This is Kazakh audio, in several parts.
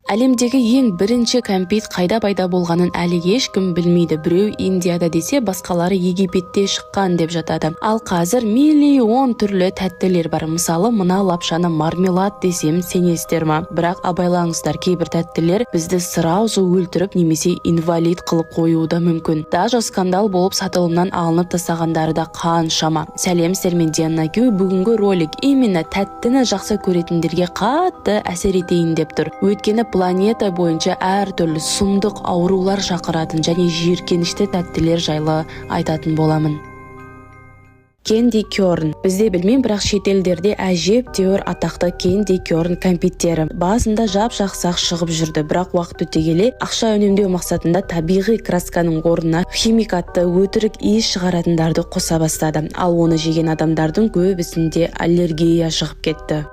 Әлемдегі ең бірінші кәмпит қайда пайда болғанын әлі ешкім білмейді. Біреу Индияда десе, басқалары Египетте шыққан деп жатады. Ал қазір миллион түрлі тәттілер бар. Мысалы, мына лапшаны мармелад десем сенесіздер ма? Бірақ абайлаңыздар, кейбір тәттілер бізді сразу өлтіріп немесе инвалид қылып қоюы да мүмкін. Даже скандал болып сатылымнан алынып тастағандары да қаншама. Сәлем сіздермен Диана Кю. Бүгінгі ролик именно тәттіні жақсы көретіндерге қатты әсер етейін деп тұр. Өйткені планета бойынша әртүрлі сұмдық аурулар шақыратын және жиіркенішті тәттілер жайлы айтатын боламын. Кенди Кёрн. Бізде білмеймін, бірақ шетелдерде әжептәуір атақты Кенди Кёрн кәмпиттері. Басында жап-жақсақ шығып жүрді, бірақ уақыт өте келе ақша үнемдеу мақсатында табиғи красканың орнына химикатты өтірік иіс шығаратындарды қоса бастады. Ал оны жеген адамдардың көбісінде аллергия шығып кетті.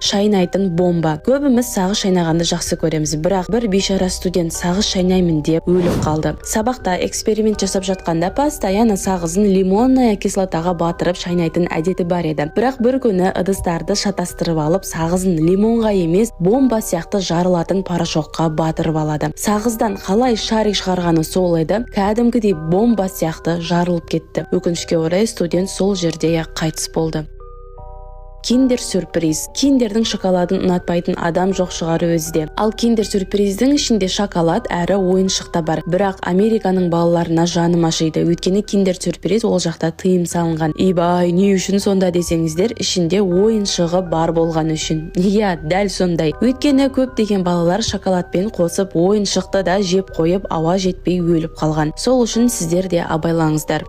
Шайнайтын бомба. Көбіміз сағыз шайнағанды жақсы көреміз, бірақ бір бейшара студент сағыз шайнаймын деп өліп қалды. Сабақта эксперимент жасап жатқанда постоянно сағызын лимонная кислотаға батырып шайнайтын әдеті бар еді. Бірақ бір күні ыдыстарды шатастырып алып, сағызын лимонға емес, бомба сияқты жарылатын порошокқа батырып алады. Сағыздан қалай шарик шығарғаны сол еді, кәдімгідей бомба сияқты жарылып кетті. Өкінішке орай студент сол жерде қайтыс болды. Киндер сюрприз. Киндердің шоколадын ұнатпайтын адам жоқ шығары өзде. Ал киндер сюрприздің ішінде шоколад әрі ойыншық та бар. Бірақ Американың балаларына жаным ашиды. Өйткені киндер сюрприз ол жақта тыйым салынған. Ибай, не үшін сонда десеңіздер, ішінде ойыншығы бар болған үшін. Иә, дәл сондай. Өйткені көптеген балалар шоколадпен қосып ойыншықты да жеп қойып, ауа жетпей өліп қалған. Сол үшін сіздер де абайлаңыздар.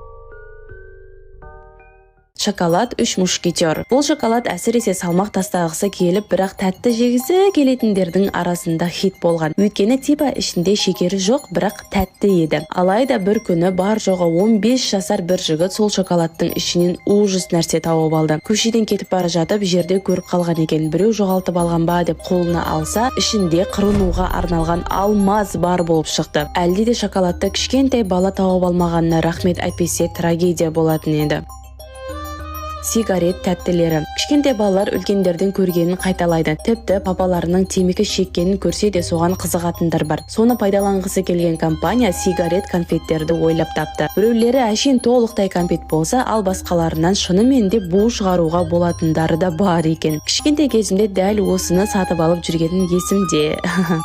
Шоколад 3 мушкетер. Бұл шоколад әсіресе салмақ тастағысы келіп, бірақ тәтті жегісі келетіндердің арасында хит болған. Өйткені типа ішінде шекері жоқ, бірақ тәтті еді. Алайда бір күні бар жоғы 15 жасар бір жігіт сол шоколадтың ішінен ужас нәрсе тауып алды. Көшеден кетіп бара жатып, жерде көріп қалған екен. Біреу жоғалтып алған ба деп қолына алса, ішінде қырынуға арналған алмаз бар болып шықты. Әлде де шоколадты кішкентай бала тауып алмағанына рахмет әйтпесе трагедия болатын еді. Сигарет тәттілері. Кішкентай балалар үлкендердің көргенін қайталайды. Тіпті папаларының темекі шеккенін көрсе де соған қызығатындар бар. Соны пайдаланғысы келген компания сигарет конфеттерді ойлап тапты. Біреулері әшейін толықтай конфет болса, ал басқаларынан шынымен де бу шығаруға болатындары да бар екен. Кішкентай кезімде дәл осыны сатып алып жүргенім есімде.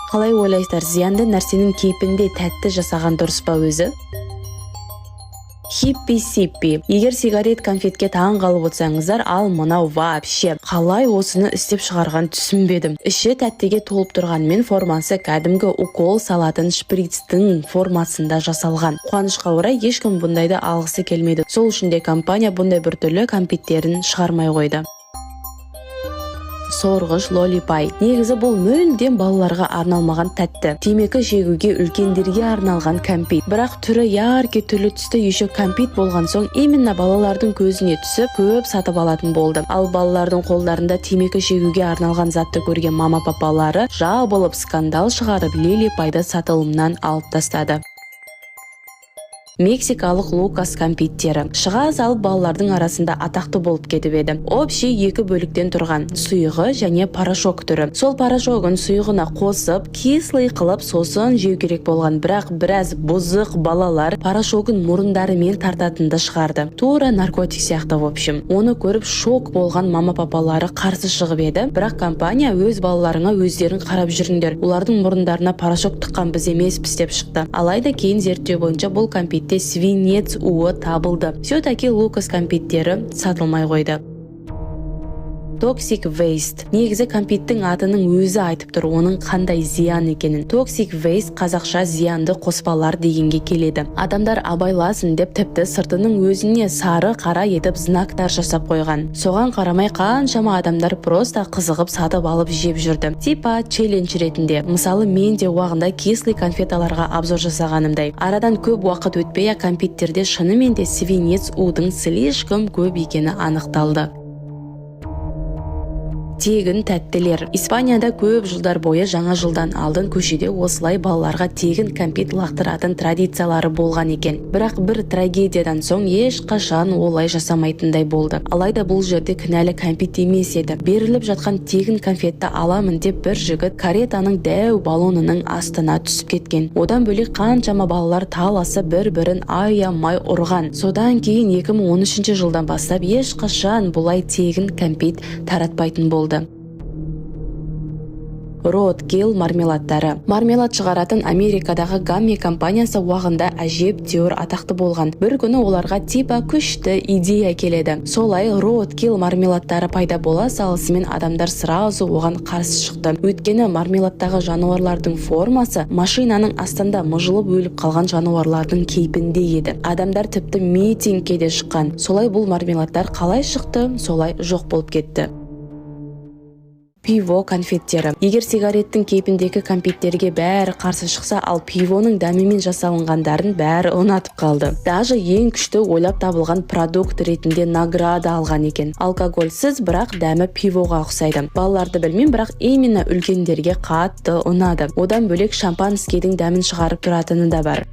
Қалай ойлайсыздар, зиянды нәрсенің кейпінде тәтті жасаған дұрыс па өзі? Хиппи-сиппи. Егер сигарет конфетке таң қалып отырсаңыздар, ал мынау вообще қалай осыны істеп шығарған түсінбедім. Іші тәттіге толып тұрғанмен формасы кәдімгі укол салатын шприцтің формасында жасалған. Қуанышқа орай ешкім бұндайды алғысы келмеді. Сол үшін де компания бұндай бір түрлі конфеттерін шығармай қойды. Сорғыш лолипай. Негізі бұл мүлдем балаларға арналмаған тәтті. Темекі жегуге үлкендерге арналған кәмпит. Бірақ түрі яркий түрлі түсті еще кәмпит болған соң именно балалардың көзіне түсіп көп сатып алатын болды. Ал балалардың қолдарында темекі жегуге арналған затты көрген мама-папалары жабылып скандал шығарып лолипайды сатылымнан алып тастады. Мексикалық Лукас кәмпиттері. Шыға салып балалардың арасында атақты болып кетіп еді. Общий 2 бөліктен тұрған сұйығы және порошок түрі. Сол порошогын сұйығына қосып, кислый қылып сосын жеу керек болған, бірақ біраз бұзық балалар порошогын мұрындарымен тартатынды шығарды. Тура наркотик сияқты в общем. Оны көріп шок болған мама-папалары қарсы шығып еді, бірақ компания өз балаларыңа өздерін қарап жүріңдер. Олардың мұрындарына порошок тыққан біз емеспіз деп шықты. Алайда кейін зерттеу бойынша бұл кәмпит свинец уы табылды. Все-таки Лукас кәмпиттері сатылмай қойды. Toxic waste. Негізі кәмпиттің атының өзі айтып тұр, оның қандай зиян екенін. Toxic waste қазақша зиянды қоспалар дегенге келеді. Адамдар абайласын деп тіпті сыртының өзіне сары қара етіп знактар жасап қойған. Соған қарамай қаншама адамдар просто қызығып сатып алып жеп жүрді. Типа челлендж ретінде. Мысалы мен де уағында кислый конфеталарға обзор жасағанымдай. Арадан көп уақыт өтпей кәмпиттерде шынымен де свинец удың слишком көп екені анықталды. Тегін тәттілер. Испанияда көп жылдар бойы жаңа жылдан алдын көшеде осылай балаларға тегін кәмпит лақтыратын традициялары болған екен. Бірақ бір трагедиядан соң ешқашан олай жасамайтындай болды. Алайда бұл жерде кінәлі кәмпит емес еді. Беріліп жатқан тегін конфетті аламын деп бір жігіт каретаның дәу баллонының астына түсіп кеткен. Одан бөлек қаншама балалар таласы бір-бірін аямай ұрған. Содан кейін 2013 жылдан бастап ешқашан бұлай тегін кәмпит таратпайтын болды. Roadkill мармеладтары. Мармелад шығаратын Америкадағы Gummy компаниясы уағында әжептәуір атақты болған. Бір күні оларға типа күшті идея келеді. Солай Roadkill мармеладтары пайда бола салысымен адамдар сразу оған қарсы шықты. Өйткені мармеладтағы жануарлардың формасы машинаның астында мыжылып өліп қалған жануарлардың кейпінде еді. Адамдар тіпті митингке де шыққан. Солай бұл мармеладтар қалай шықты, солай жоқ болып кетті. Пиво конфеттері. Егер сигареттің кейпіндегі конфеттерге бәрі қарсы шықса, ал пивоның дәмімен жасалынғандарын бәрі ұнатып қалды. Даже ең күшті ойлап табылған продукт ретінде награда алған екен. Алкогольсіз, бірақ дәмі пивоға ұқсайды. Балаларды білмеймін, бірақ именно үлкендерге қатты ұнады. Одан бөлек шампанскийдің дәмін шығарып тұратыны да бар.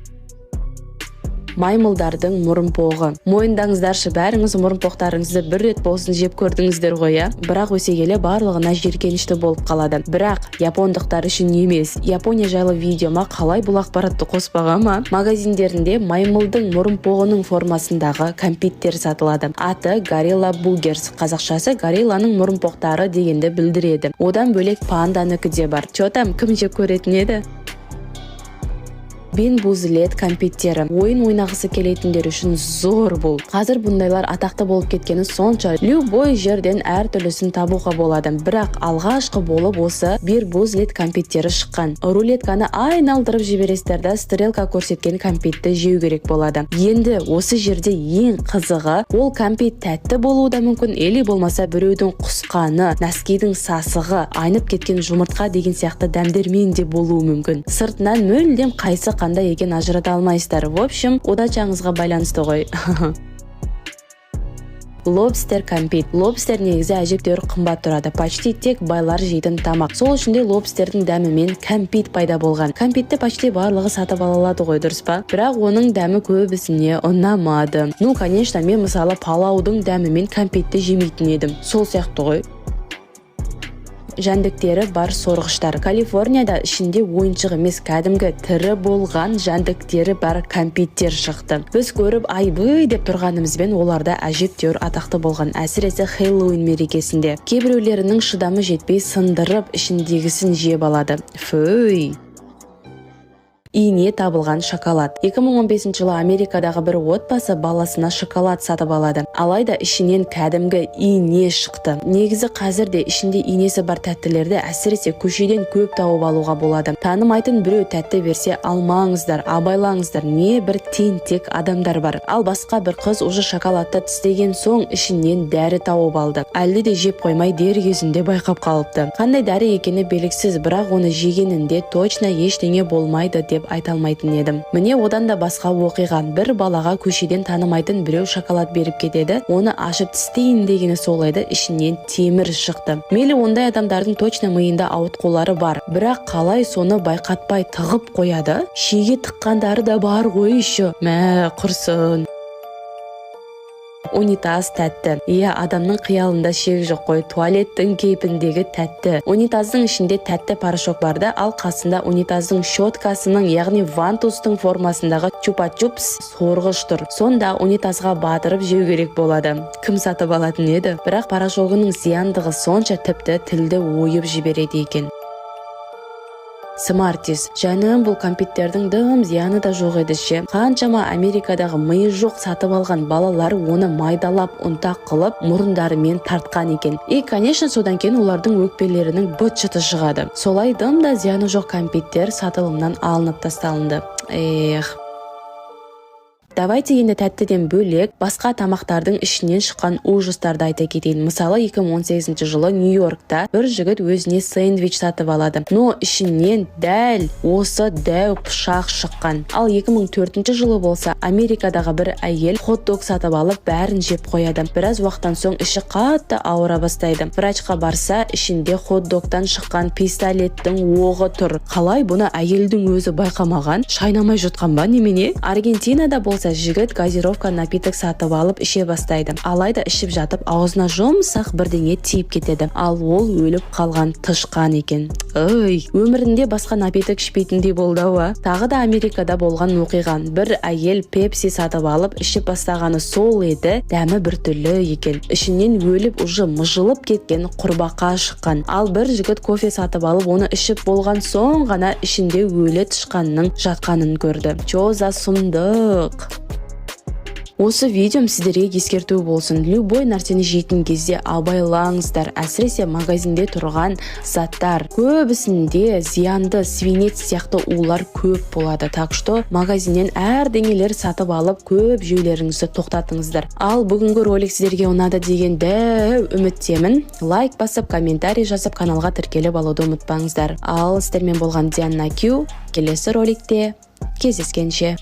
Маймылдардың мұрынпоғы. Мойындаңыздаршы, бәріңіз мұрынпоқтарыңызды бір рет болсын жеп көрдіңіздер ғой, бірақ өсе келе барлығына жиіркенішті болып қалады. Бірақ япондықтар үшін емес. Япония жайлы видеома қалай бұл ақпаратты қоспағама, магазиндерінде маймылдың мұрынпоғының формасындағы кәмпиттер сатылады. Аты Gorilla Burgers, қазақшасы горилланың мұрынпоқтары дегенді білдіреді. Одан бөлек панданыкі де бар. Чотам, кім жеп көретін еді? Бенбузлет конфеттері. Ойын ойнағысы келетіндер үшін зор бұл. Қазір бұндайлар атақты болып кеткені сонша, любой жерден әр түрлісін табуға болады. Бірақ алғашқы болып осы бенбузлет конфеттері шыққан. Рулетканы айналдырып жіберестерді стрелка көрсеткен конфетті жеу керек болады. Енді осы жерде ең қызығы, ол конфет тәтті болуы да мүмкін, или болмаса біреудің құсқаны, нәскидің сасығы, айнып кеткен жұмыртқа деген сияқты дәмдермен де болуы мүмкін. Сыртынан мүлдем қайсы қандай екен ажырата алмайсыздар. В общем, удачаңызға байланысты ғой. Лобстер конфет. Лобстер негізі әжептәуір қымбат тұрады. Почти тек байлар жейтін тамақ. Сол үшін де лобстердің дәмімен конфет пайда болған. Конфетті почти барлығы сатып ала алады ғой, дұрыс па? Бірақ оның дәмі көбісіне ұнамады. Ну, конечно, мен мысалы палаудың дәмімен конфетті жемейтін едім. Сол сияқты ғой. Жәндіктері бар сорғыштар. Калифорнияда ішінде ойыншық емес, кәдімгі тірі болған жәндіктері бар конфеттер шықты. Біз көріп айбый деп тұрғанымызбен оларда әжептәуір атақты болған, әсіресе Хэллоуин мерекесінде. Кейбіреулерінің шыдамы жетпей сындырып ішіндегісін жеп алады. Фөй! Ине табылған шоколад. 2015 жылы Америкадағы бір отбасы баласына шоколад сатып алады. Алайда ішінен кәдімгі ине шықты. Негізі қазірде ішінде инесі бар тәттілерді әсіресе көшеден көп тауып алуға болады. Танымайтын біреу тәтті берсе алмаңыздар, абайлаңыздар, не бір тентек адамдар бар. Ал басқа бір қыз уже шоколадты тістеген соң ішінен дәрі тауып алды. Әлде де жеп қоймай дер кезінде байқап қалыпты. Қандай дәрі екені белгісіз, бірақ оны жегенінде точно ештеңе болмайды деп айта алмайтын едім. Міне одан да басқа оқиға. Бір балаға көшеден танымайтын біреу шоколад беріп кетеді. Оны ашып тістейін дегені солайды, ішінен темір шықты. Мейлі ондай адамдардың точно миында ауытқулары бар. Бірақ қалай соны байқатпай тығып қояды? Шеге тыққандары да бар ғой еще. Мә, құрсын. Унитаз тәтті. Адамның қиялында шек жоқ қой. Туалеттің кейпіндегі тәтті. Унитаздың ішінде тәтті порошок барда, ал қасында унитаздың щеткасының, яғни вантустың формасындағы чупа-чупс сорғыш тұр. Сонда унитазға батырып жеу керек болады. Кім сатып алатын еді? Бірақ порошогының зияндығы сонша тіпті тілді ойып жібереді екен. Smarties. Жаным, бұл конфеттердің дым зияны да жоқ еді ше. Қаншама Америкадағы миы жоқ сатып алған балалар оны майдалап, ұнтақ қылып, мұрындарымен тартқан екен. Конечно, содан кейін олардың өкпелерінің быт-шыты шығады. Солай дым да зияны жоқ конфеттер сатылымнан алынып тасталынды. Давайте енді тәттіден бөлек басқа тамақтардың ішінен шыққан ужастарды айта кетейін. Мысалы 2018 жылы Нью-Йоркта бір жігіт өзіне сэндвич сатып алады. Но ішінен дәл осы дәу пышақ шыққан. Ал 2004 жылы болса Америкадағы бір әйел хот-дог сатып алып бәрін жеп қояды. Біраз уақыттан соң іші қатты ауыра бастайды. Врачқа барса, ішінде хот-догтан шыққан пистолеттің оғы тұр. Қалай бұны әйелдің өзі байқамаған? Шайнамай жұтқан ба немене? Аргентинада болса жігіт газировка напиток сатып алып іше бастайды. Алайда ішіп жатып аузына жұмсақ бірдеңе тиіп кетеді. Ал ол өліп қалған тышқан екен. Өмірінде басқа напиток ішпейтіндей болды ау. Тағы да Америкада болған оқиға. Бір әйел пепси сатып алып ішіп бастағаны сол еді, дәмі біртүрлі екен. Ішінен өліп уже мыжылып кеткен құрбақа шыққан. Ал бір жігіт кофе сатып алып оны ішіп болған соң ғана ішінде өлі тышқанның жатқанын көрді. Чо за сұмдық. Осы видеом сіздерге ескерту болсын. Любой нәрсені жейтін кезде абайлаңыздар. Әсіресе магазинде тұрған заттар. Көбісінде зиянды свинец сияқты улар көп болады. Так что магазиннен әрдеңелер сатып алып көп жеулеріңізді тоқтатыңыздар. Ал бүгінгі ролик сіздерге ұнады деген дәу үміттемін. Лайк басып, комментарий жазып, каналға тіркеліп алуды ұмытпаңыздар. Ал сіздермен болған Диана Q. Келесі роликте кездескенше.